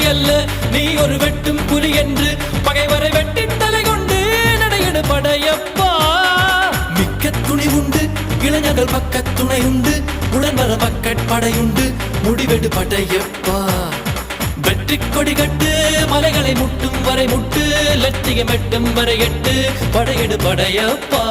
அல்ல நீ ஒரு வெட்டும் புலி என்று பகைவரை வெட்டி தலை கொண்டு நடையெடு படையப்பா. மிக்க துணி உண்டு இளைஞர்கள் பக்க துணை உண்டு உடன்வர மக்கட்படையுண்டு முடிவெடு படையப்பா. வெற்றி கொடி கட்டு மலைகளை முட்டும் வரை முட்டு லட்சியம் எட்டும் வரை எட்டு படையெடு படையப்பா.